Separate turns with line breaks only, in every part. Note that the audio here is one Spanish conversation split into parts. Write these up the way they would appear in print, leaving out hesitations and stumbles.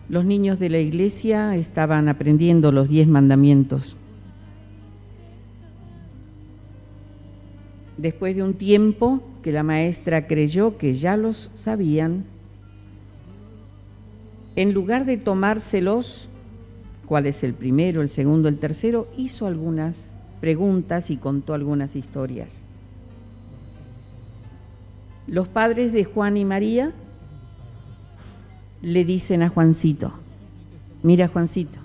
Los niños de la iglesia estaban aprendiendo los 10 mandamientos. Después de un tiempo que la maestra creyó que ya los sabían, en lugar de tomárselos, cuál es el primero, el segundo, el tercero, hizo algunas preguntas y contó algunas historias. Los padres de Juan y María le dicen a Juancito: mira, Juancito,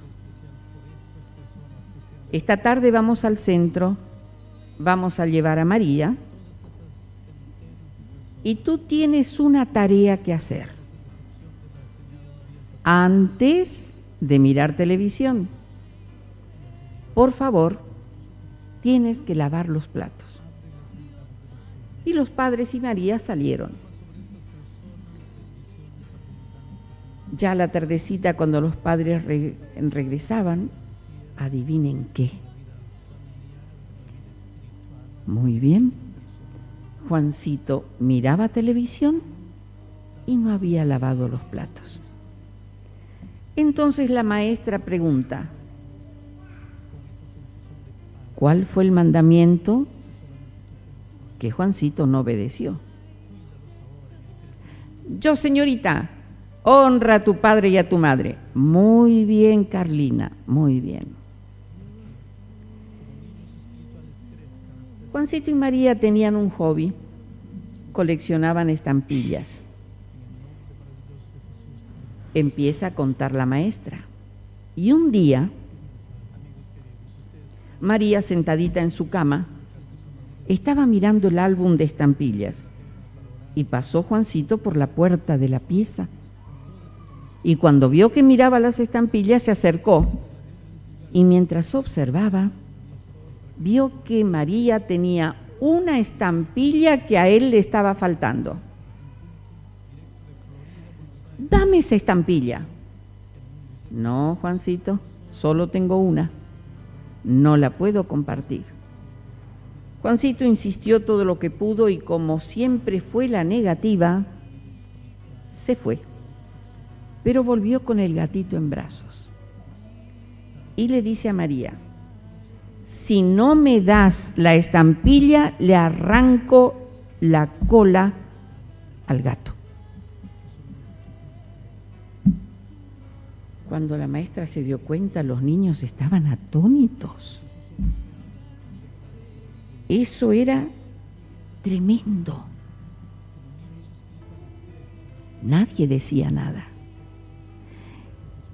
esta tarde vamos al centro, vamos a llevar a María y tú tienes una tarea que hacer antes de mirar televisión. Por favor, tienes que lavar los platos. Y los padres y María salieron. Ya a la tardecita, cuando los padres regresaban, adivinen qué. Muy bien, Juancito miraba televisión y no había lavado los platos. Entonces la maestra pregunta: ¿cuál fue el mandamiento que Juancito no obedeció? Yo, señorita, honra a tu padre y a tu madre. Muy bien, Carlina, muy bien. Juancito y María tenían un hobby, coleccionaban estampillas. Empieza a contar la maestra. Y un día, María, sentadita en su cama, estaba mirando el álbum de estampillas y pasó Juancito por la puerta de la pieza. Y cuando vio que miraba las estampillas, se acercó y mientras observaba, vio que María tenía una estampilla que a él le estaba faltando. Dame esa estampilla. No, Juancito, solo tengo una. No la puedo compartir. Juancito insistió todo lo que pudo y como siempre fue la negativa, se fue. Pero volvió con el gatito en brazos. Y le dice a María: si no me das la estampilla, le arranco la cola al gato. Cuando la maestra se dio cuenta, los niños estaban atónitos. Eso era tremendo. Nadie decía nada.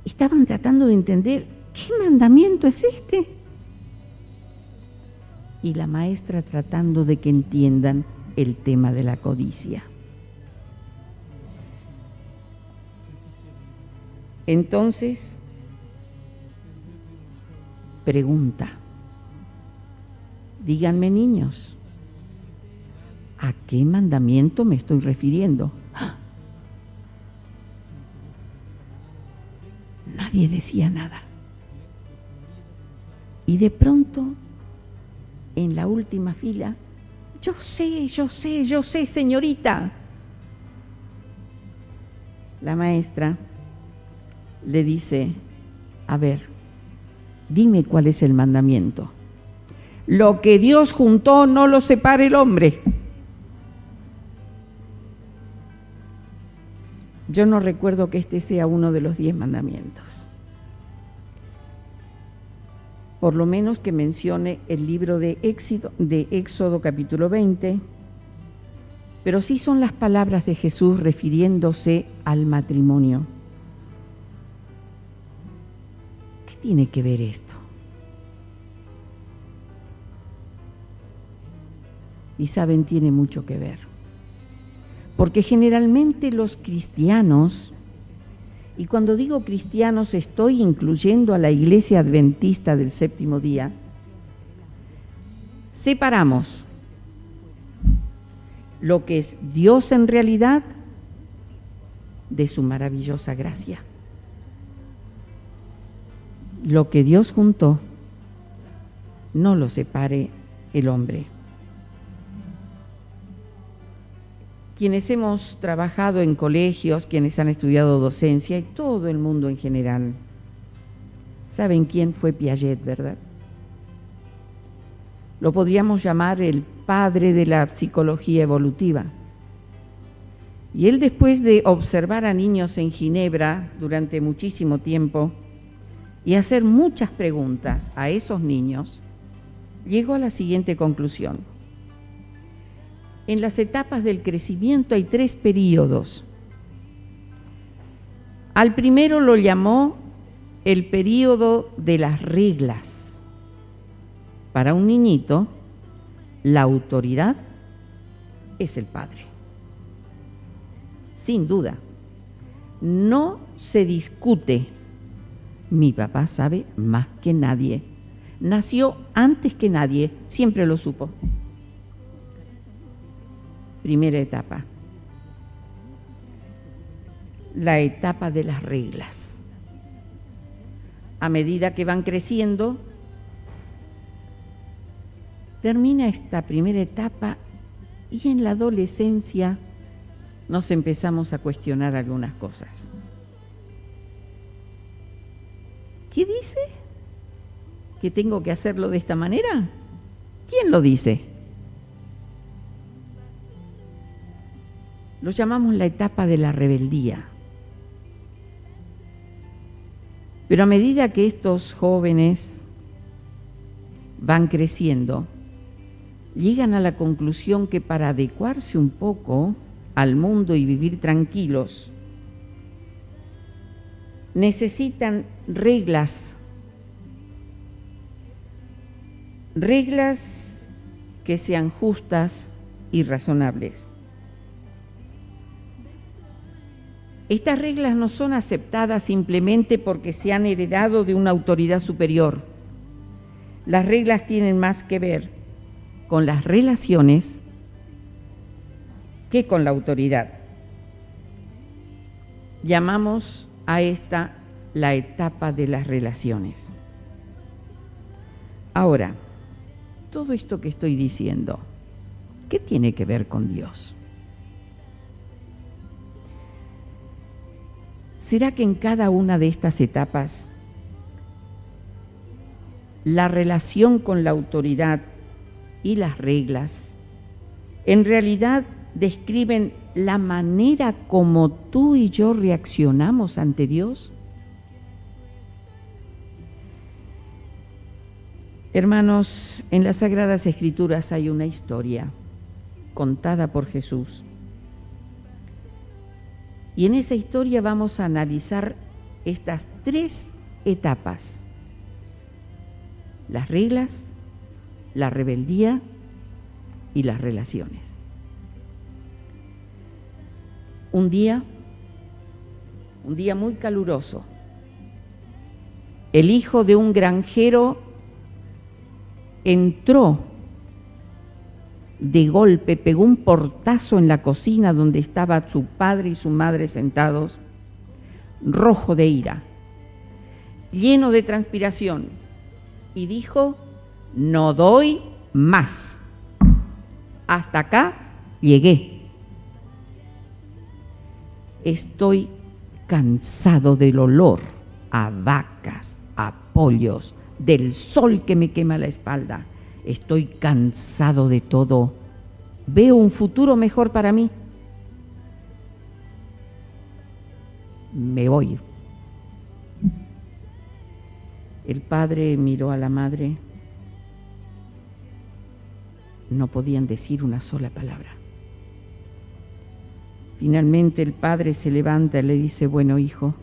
Estaban tratando de entender, ¿qué mandamiento es este? Y la maestra tratando de que entiendan el tema de la codicia. Entonces, pregunta: díganme, niños, ¿a qué mandamiento me estoy refiriendo? Nadie decía nada. Y de pronto, en la última fila: yo sé, señorita. La maestra le dice: a ver, dime cuál es el mandamiento. Lo que Dios juntó no lo separe el hombre. Yo no recuerdo que este sea uno de los 10 mandamientos. Por lo menos que mencione el libro de Éxodo capítulo 20, pero sí son las palabras de Jesús refiriéndose al matrimonio. ¿Qué tiene que ver esto? Y saben, tiene mucho que ver. Porque generalmente los cristianos, y cuando digo cristianos estoy incluyendo a la Iglesia Adventista del Séptimo Día, separamos lo que es Dios en realidad de su maravillosa gracia. Lo que Dios juntó, no lo separe el hombre. Quienes hemos trabajado en colegios, quienes han estudiado docencia y todo el mundo en general, saben quién fue Piaget, ¿verdad? Lo podríamos llamar el padre de la psicología evolutiva. Y él, después de observar a niños en Ginebra durante muchísimo tiempo y hacer muchas preguntas a esos niños, llegó a la siguiente conclusión. En las etapas del crecimiento hay 3 períodos. Al primero lo llamó el período de las reglas. Para un niñito, la autoridad es el padre. Sin duda, no se discute. Mi papá sabe más que nadie. Nació antes que nadie, siempre lo supo. Primera etapa. La etapa de las reglas. A medida que van creciendo, termina esta primera etapa y en la adolescencia nos empezamos a cuestionar algunas cosas. ¿Qué dice? ¿Que tengo que hacerlo de esta manera? ¿Quién lo dice? Lo llamamos la etapa de la rebeldía. Pero a medida que estos jóvenes van creciendo, llegan a la conclusión que para adecuarse un poco al mundo y vivir tranquilos, necesitan reglas que sean justas y razonables. Estas reglas no son aceptadas simplemente porque se han heredado de una autoridad superior. Las reglas tienen más que ver con las relaciones que con la autoridad. Llamamos a esta la etapa de las relaciones. Ahora, todo esto que estoy diciendo, ¿qué tiene que ver con Dios? ¿Será que en cada una de estas etapas la relación con la autoridad y las reglas en realidad describen la manera como tú y yo reaccionamos ante Dios? Hermanos, en las Sagradas Escrituras hay una historia contada por Jesús. Y en esa historia vamos a analizar estas 3 etapas: las reglas, la rebeldía y las relaciones. Un día muy caluroso, el hijo de un granjero entró de golpe, pegó un portazo en la cocina donde estaban su padre y su madre sentados, rojo de ira, lleno de transpiración, y dijo: no doy más, hasta acá llegué. Estoy cansado del olor a vacas, a pollos, del sol que me quema la espalda. Estoy cansado de todo. Veo un futuro mejor para mí. Me voy. El padre miró a la madre. No podían decir una sola palabra. Finalmente el padre se levanta y le dice: bueno, hijo,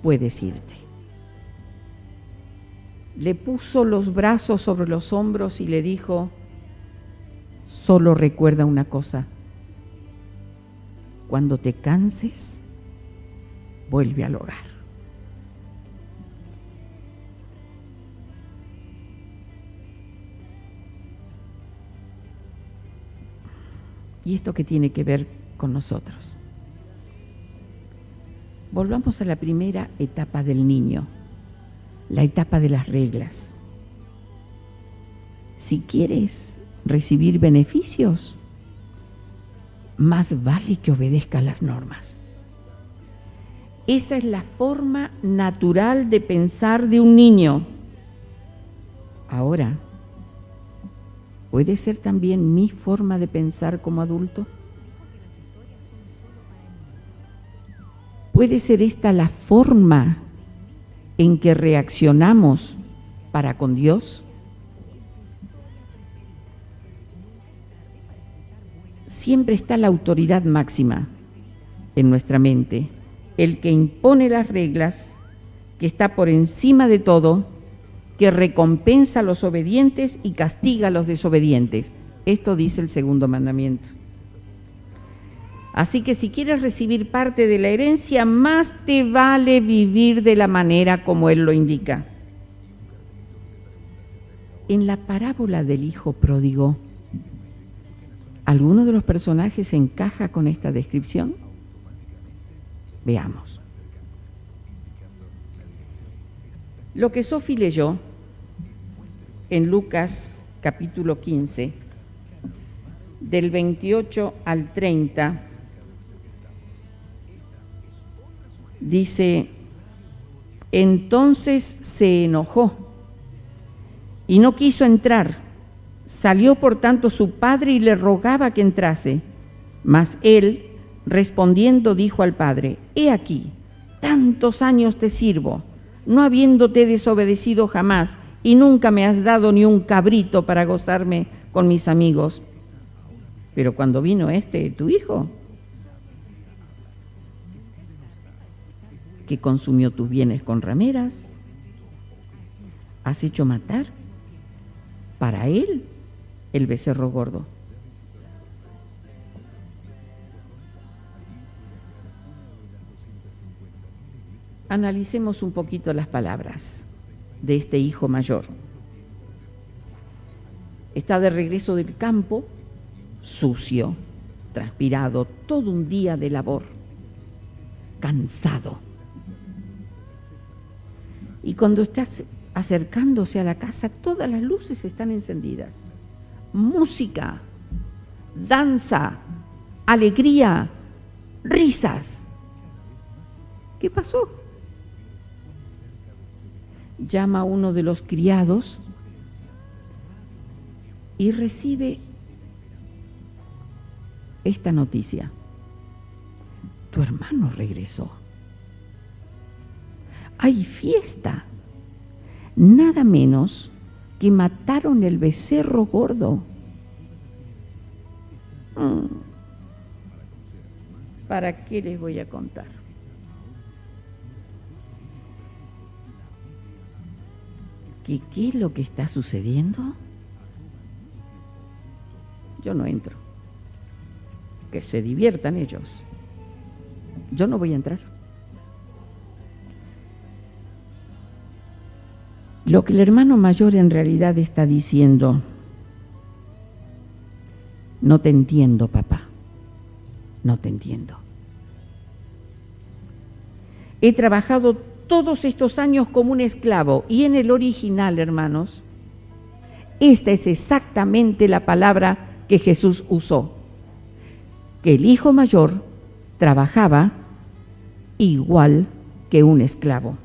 puedes irte. Le puso los brazos sobre los hombros y le dijo: solo recuerda una cosa, cuando te canses, vuelve al hogar. ¿Y esto qué tiene que ver con nosotros? Volvamos a la primera etapa del niño, la etapa de las reglas. Si quieres recibir beneficios, más vale que obedezca las normas. Esa es la forma natural de pensar de un niño. Ahora, ¿puede ser también mi forma de pensar como adulto? ¿Puede ser esta la forma en que reaccionamos para con Dios? Siempre está la autoridad máxima en nuestra mente, el que impone las reglas, que está por encima de todo, que recompensa a los obedientes y castiga a los desobedientes. Esto dice el segundo mandamiento. Así que si quieres recibir parte de la herencia, más te vale vivir de la manera como Él lo indica. En la parábola del hijo pródigo, ¿alguno de los personajes encaja con esta descripción? Veamos. Lo que Sofi leyó en Lucas capítulo 15, del 28 al 30, dice: entonces se enojó y no quiso entrar. Salió por tanto su padre y le rogaba que entrase. Mas él, respondiendo, dijo al padre: he aquí, tantos años te sirvo, no habiéndote desobedecido jamás, y nunca me has dado ni un cabrito para gozarme con mis amigos. Pero cuando vino tu hijo, que consumió tus bienes con rameras, has hecho matar para él el becerro gordo. Analicemos un poquito las palabras de este hijo mayor. Está de regreso del campo, sucio, transpirado, todo un día de labor, cansado. Y cuando estás acercándose a la casa, todas las luces están encendidas. Música, danza, alegría, risas. ¿Qué pasó? Llama a uno de los criados y recibe esta noticia: tu hermano regresó. Hay fiesta, nada menos que mataron el becerro gordo. ¿Para qué les voy a contar? ¿Qué es lo que está sucediendo? Yo no entro. Que se diviertan ellos. Yo no voy a entrar. Lo que el hermano mayor en realidad está diciendo: no te entiendo, papá, no te entiendo. He trabajado todos estos años como un esclavo, y en el original, hermanos, esta es exactamente la palabra que Jesús usó, que el hijo mayor trabajaba igual que un esclavo.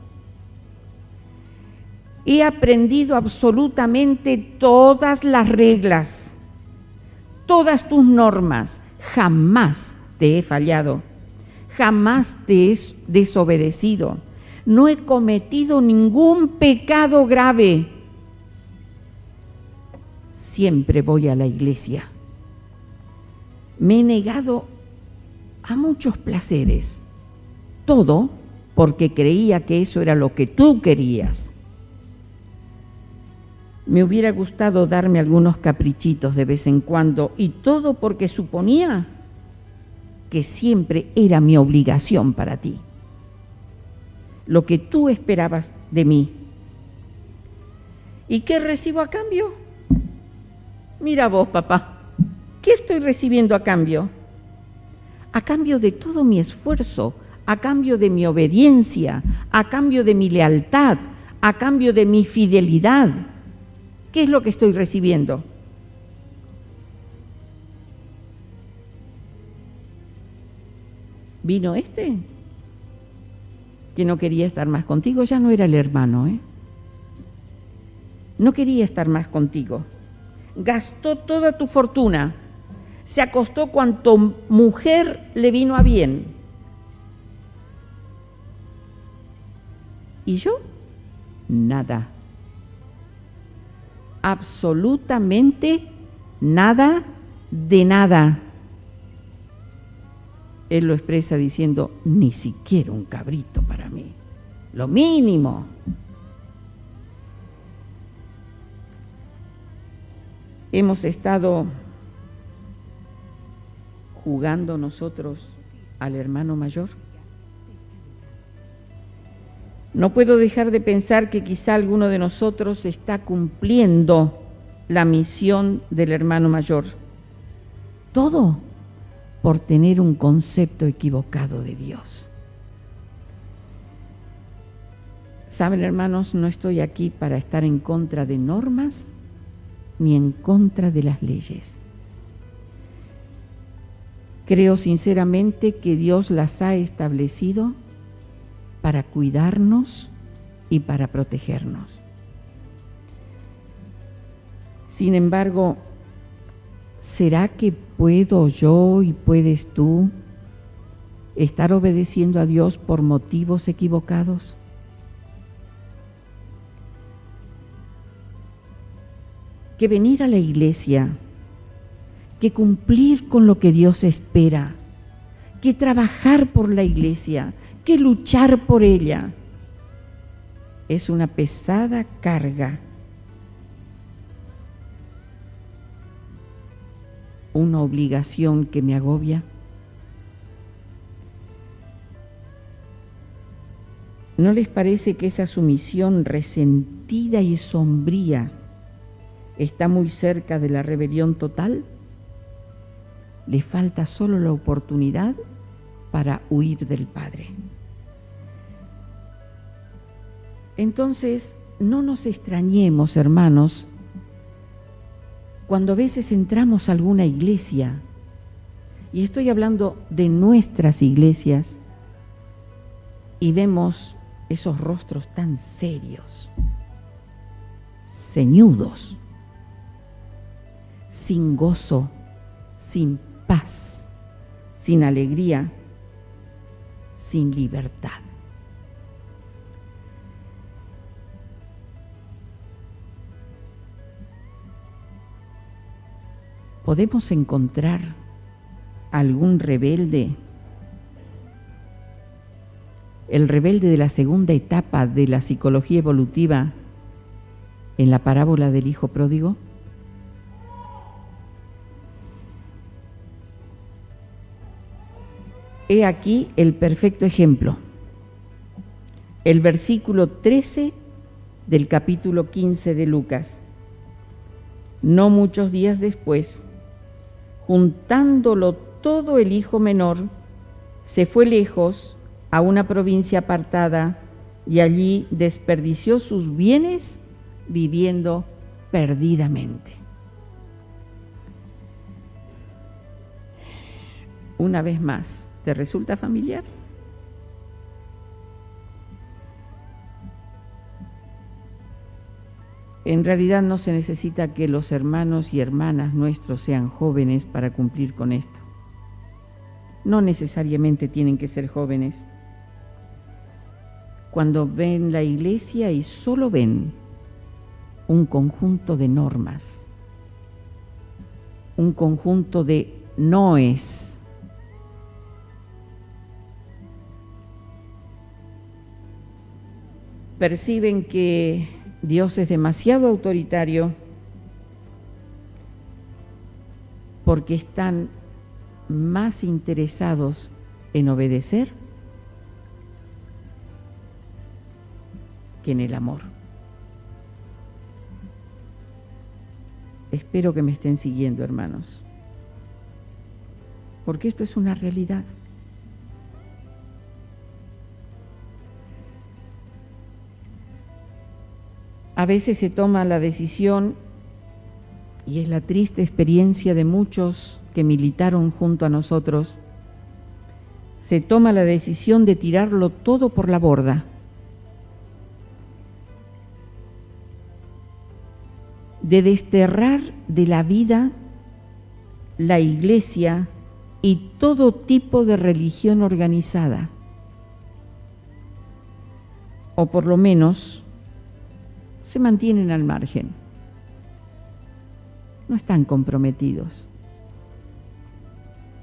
He aprendido absolutamente todas las reglas, todas tus normas, jamás te he fallado, jamás te he desobedecido, no he cometido ningún pecado grave. Siempre voy a la iglesia. Me he negado a muchos placeres, todo porque creía que eso era lo que tú querías. Me hubiera gustado darme algunos caprichitos de vez en cuando, y todo porque suponía que siempre era mi obligación para ti, lo que tú esperabas de mí. ¿Y qué recibo a cambio? Mira vos, papá, ¿qué estoy recibiendo a cambio? A cambio de todo mi esfuerzo, a cambio de mi obediencia, a cambio de mi lealtad, a cambio de mi fidelidad. ¿Qué es lo que estoy recibiendo? Vino este, que no quería estar más contigo, ya no era el hermano, no quería estar más contigo. Gastó toda tu fortuna, se acostó cuanto mujer le vino a bien. ¿Y yo? Nada. Absolutamente nada de nada. Él lo expresa diciendo, ni siquiera un cabrito para mí, lo mínimo. Hemos estado jugando nosotros al hermano mayor. No puedo dejar de pensar que quizá alguno de nosotros está cumpliendo la misión del hermano mayor. Todo por tener un concepto equivocado de Dios. Saben, hermanos, no estoy aquí para estar en contra de normas ni en contra de las leyes. Creo sinceramente que Dios las ha establecido para cuidarnos y para protegernos. Sin embargo, ¿será que puedo yo y puedes tú estar obedeciendo a Dios por motivos equivocados? Que venir a la iglesia, que cumplir con lo que Dios espera, que trabajar por la iglesia, que luchar por ella, es una pesada carga, una obligación que me agobia. ¿No les parece que esa sumisión resentida y sombría está muy cerca de la rebelión total? Le falta solo la oportunidad para huir del Padre. Entonces, no nos extrañemos, hermanos, cuando a veces entramos a alguna iglesia, y estoy hablando de nuestras iglesias, y vemos esos rostros tan serios, ceñudos, sin gozo, sin paz, sin alegría, sin libertad. ¿Podemos encontrar algún rebelde? El rebelde de la segunda etapa de la psicología evolutiva en la parábola del hijo pródigo. He aquí el perfecto ejemplo. El versículo 13 del capítulo 15 de Lucas. No muchos días después, juntándolo todo, el hijo menor se fue lejos a una provincia apartada y allí desperdició sus bienes viviendo perdidamente. Una vez más, ¿te resulta familiar? En realidad no se necesita que los hermanos y hermanas nuestros sean jóvenes para cumplir con esto. No necesariamente tienen que ser jóvenes. Cuando ven la iglesia y solo ven un conjunto de normas, un conjunto de noes, perciben que Dios es demasiado autoritario porque están más interesados en obedecer que en el amor. Espero que me estén siguiendo, hermanos, porque esto es una realidad. A veces se toma la decisión, y es la triste experiencia de muchos que militaron junto a nosotros, se toma la decisión de tirarlo todo por la borda. De desterrar de la vida la iglesia y todo tipo de religión organizada, o por lo menos se mantienen al margen, no están comprometidos,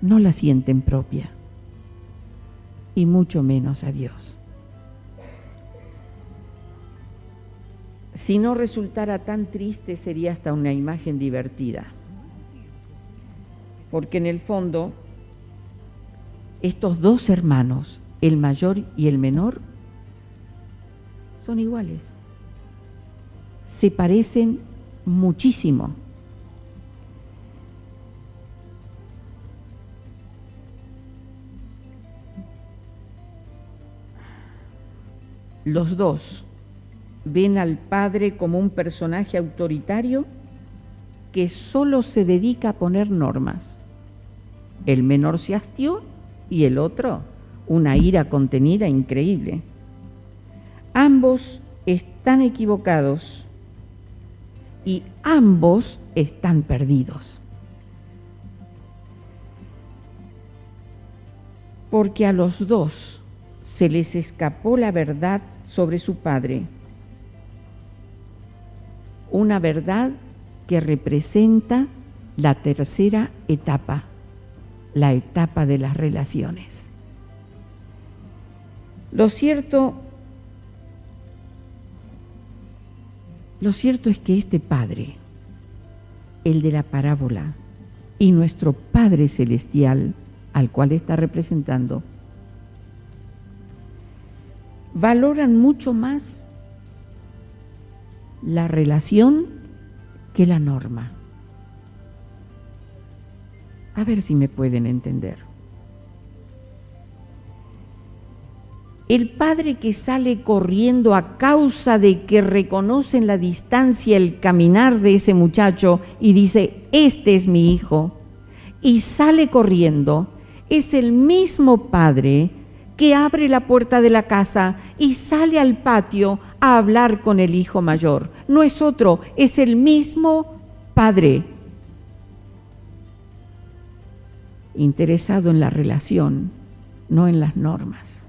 no la sienten propia, y mucho menos a Dios. Si no resultara tan triste, sería hasta una imagen divertida, porque en el fondo estos dos hermanos, el mayor y el menor, son iguales, se parecen muchísimo. Los dos ven al padre como un personaje autoritario que solo se dedica a poner normas. El menor se hastió y el otro una ira contenida increíble. Ambos están equivocados y ambos están perdidos. Porque a los dos se les escapó la verdad sobre su padre, una verdad que representa la tercera etapa, la etapa de las relaciones. Lo cierto es que este Padre, el de la parábola, y nuestro Padre Celestial, al cual está representando, valoran mucho más la relación que la norma. A ver si me pueden entender. El padre que sale corriendo a causa de que reconoce en la distancia el caminar de ese muchacho y dice, este es mi hijo, y sale corriendo, es el mismo padre que abre la puerta de la casa y sale al patio a hablar con el hijo mayor. No es otro, es el mismo padre, interesado en la relación, no en las normas.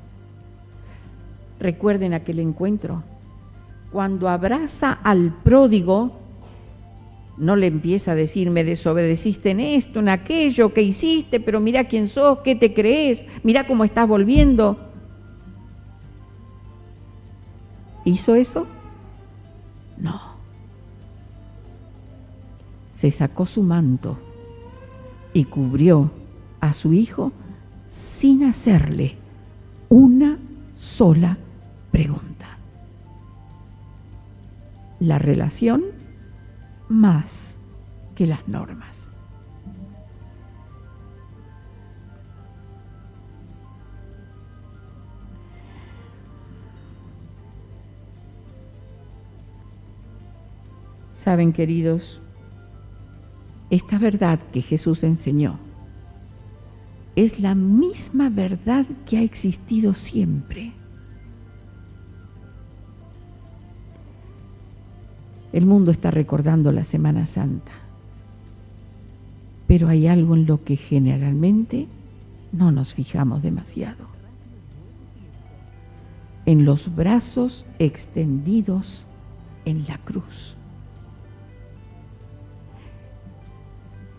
Recuerden aquel encuentro, cuando abraza al pródigo, no le empieza a decir, me desobedeciste en esto, en aquello, ¿qué hiciste? Pero mira quién sos, ¿qué te crees? Mira cómo estás volviendo. ¿Hizo eso? No. Se sacó su manto y cubrió a su hijo sin hacerle una sola pregunta. La relación más que las normas. Saben, queridos, esta verdad que Jesús enseñó es la misma verdad que ha existido siempre. El mundo está recordando la Semana Santa, pero hay algo en lo que generalmente no nos fijamos demasiado. En los brazos extendidos en la cruz,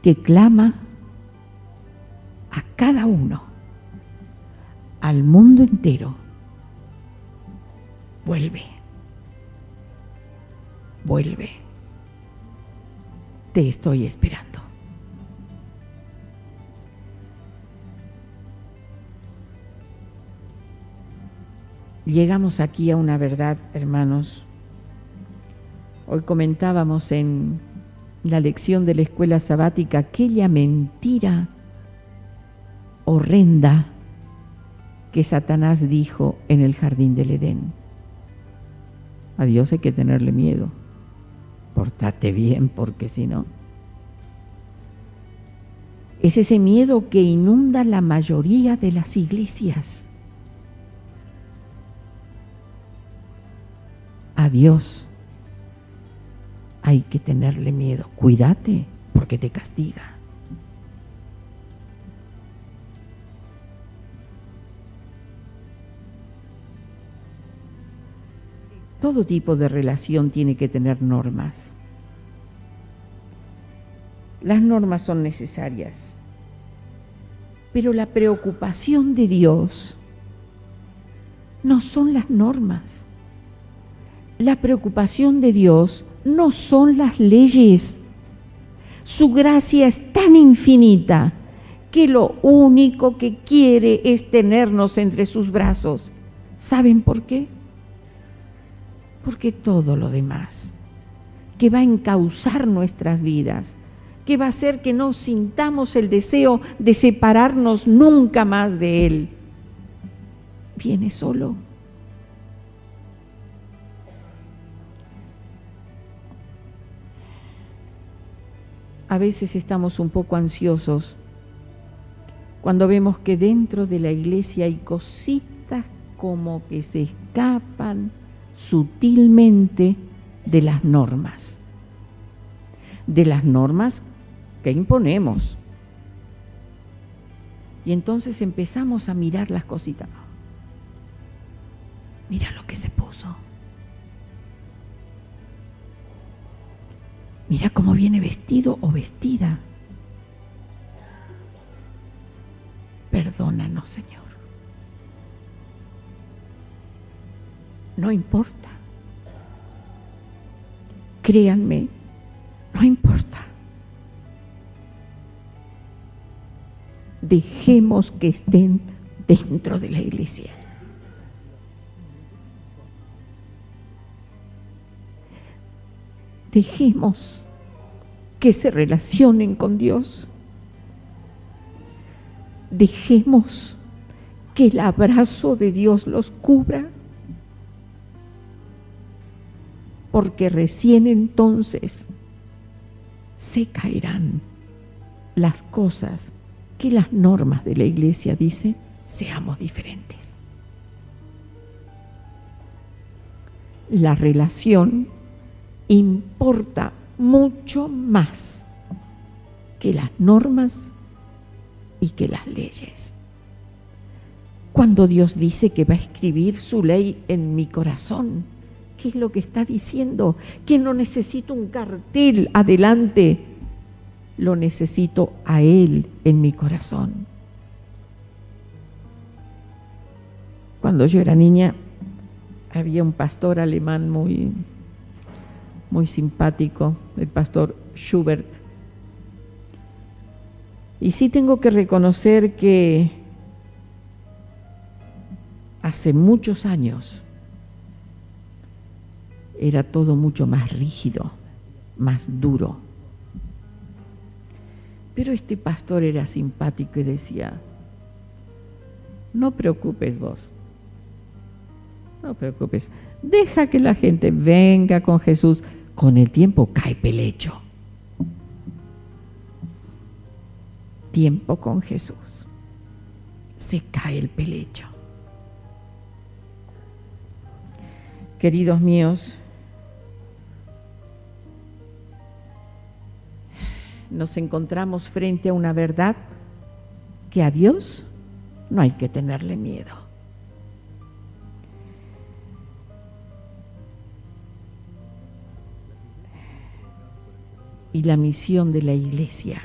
que clama a cada uno, al mundo entero, vuelve, vuelve, te estoy esperando. Llegamos aquí a una verdad, hermanos. Hoy comentábamos en la lección de la escuela sabática aquella mentira horrenda que Satanás dijo en el jardín del Edén. A Dios hay que tenerle miedo. Pórtate bien, porque si no. Es ese miedo que inunda la mayoría de las iglesias. A Dios hay que tenerle miedo. Cuídate, porque te castiga. Todo tipo de relación tiene que tener normas. Las normas son necesarias, pero la preocupación de Dios no son las normas. La preocupación de Dios no son las leyes. Su gracia es tan infinita que lo único que quiere es tenernos entre sus brazos. ¿Saben por qué? Porque todo lo demás que va a encauzar nuestras vidas, que va a hacer que no sintamos el deseo de separarnos nunca más de Él, viene solo. A veces estamos un poco ansiosos cuando vemos que dentro de la iglesia hay cositas como que se escapan sutilmente de las normas que imponemos. Y entonces empezamos a mirar las cositas. Mira lo que se puso. Mira cómo viene vestido o vestida. Perdónanos, Señor. No importa. Créanme, no importa. Dejemos que estén dentro de la iglesia. Dejemos que se relacionen con Dios. Dejemos que el abrazo de Dios los cubra. Porque recién entonces se caerán las cosas que las normas de la iglesia dicen, seamos diferentes. La relación importa mucho más que las normas y que las leyes. Cuando Dios dice que va a escribir su ley en mi corazón, ¿qué es lo que está diciendo? Que no necesito un cartel adelante, lo necesito a Él en mi corazón. Cuando yo era niña, había un pastor alemán muy simpático, el pastor Schubert. Y sí tengo que reconocer que hace muchos años era todo mucho más rígido, más duro. Pero este pastor era simpático y decía, no preocupes vos, no preocupes, deja que la gente venga con Jesús, con el tiempo cae pelecho. Tiempo con Jesús, se cae el pelecho. Queridos míos, nos encontramos frente a una verdad que a Dios no hay que tenerle miedo. Y la misión de la iglesia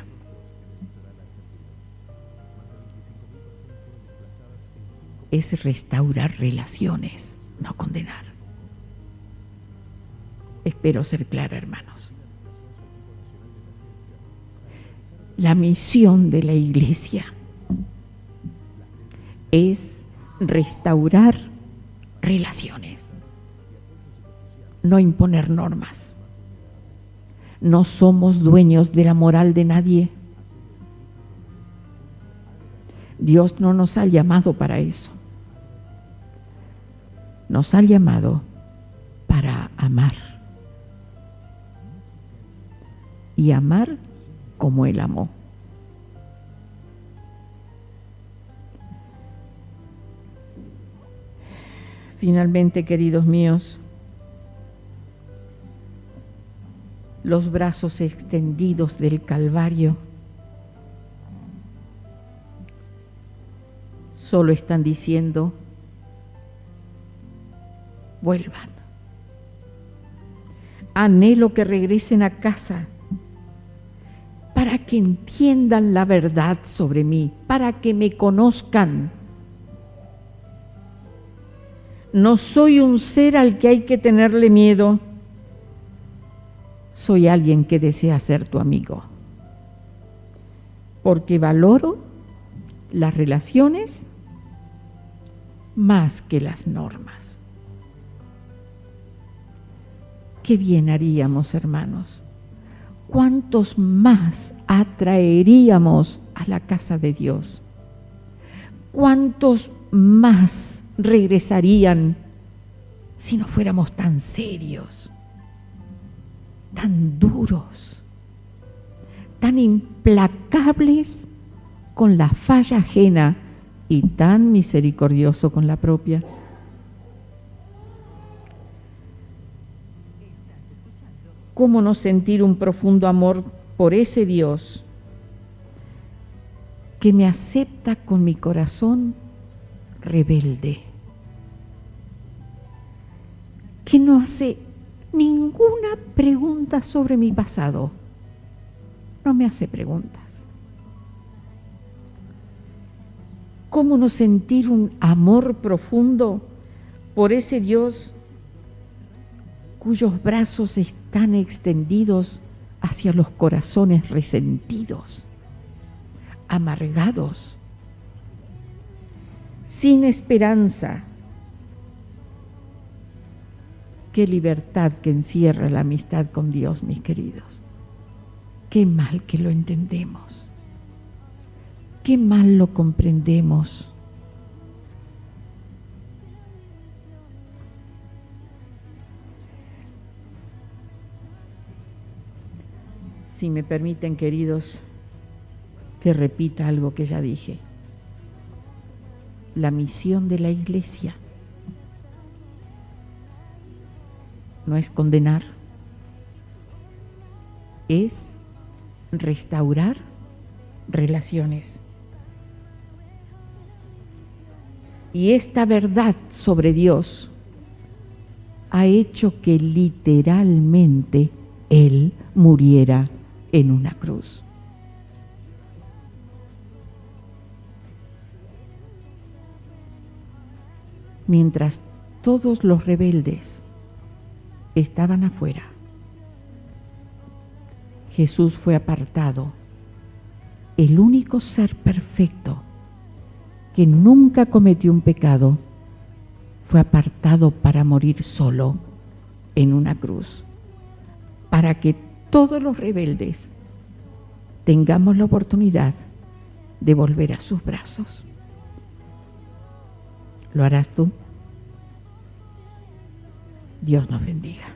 es restaurar relaciones, no condenar. Espero ser clara, hermanos. La misión de la iglesia es restaurar relaciones, no imponer normas. No somos dueños de la moral de nadie. Dios no nos ha llamado para eso. Nos ha llamado para amar. Y amar como Él amó. Finalmente, queridos míos, los brazos extendidos del Calvario solo están diciendo: vuelvan. Anhelo que regresen a casa para que entiendan la verdad sobre mí, para que me conozcan. No soy un ser al que hay que tenerle miedo, soy alguien que desea ser tu amigo, porque valoro las relaciones más que las normas. Qué bien haríamos, hermanos. ¿Cuántos más atraeríamos a la casa de Dios? ¿Cuántos más regresarían si no fuéramos tan serios, tan duros, tan implacables con la falla ajena y tan misericordioso con la propia? ¿Cómo no sentir un profundo amor por ese Dios que me acepta con mi corazón rebelde, que no hace ninguna pregunta sobre mi pasado? No me hace preguntas. ¿Cómo no sentir un amor profundo por ese Dios cuyos brazos están extendidos hacia los corazones resentidos, amargados, sin esperanza? Qué libertad que encierra la amistad con Dios, mis queridos. Qué mal que lo entendemos. Qué mal lo comprendemos. Si me permiten, queridos, que repita algo que ya dije. La misión de la Iglesia no es condenar, es restaurar relaciones. Y esta verdad sobre Dios ha hecho que literalmente Él muriera en una cruz. Mientras todos los rebeldes estaban afuera, Jesús fue apartado, el único ser perfecto que nunca cometió un pecado, fue apartado para morir solo en una cruz, para que todos los rebeldes tengamos la oportunidad de volver a sus brazos. ¿Lo harás tú? Dios nos bendiga.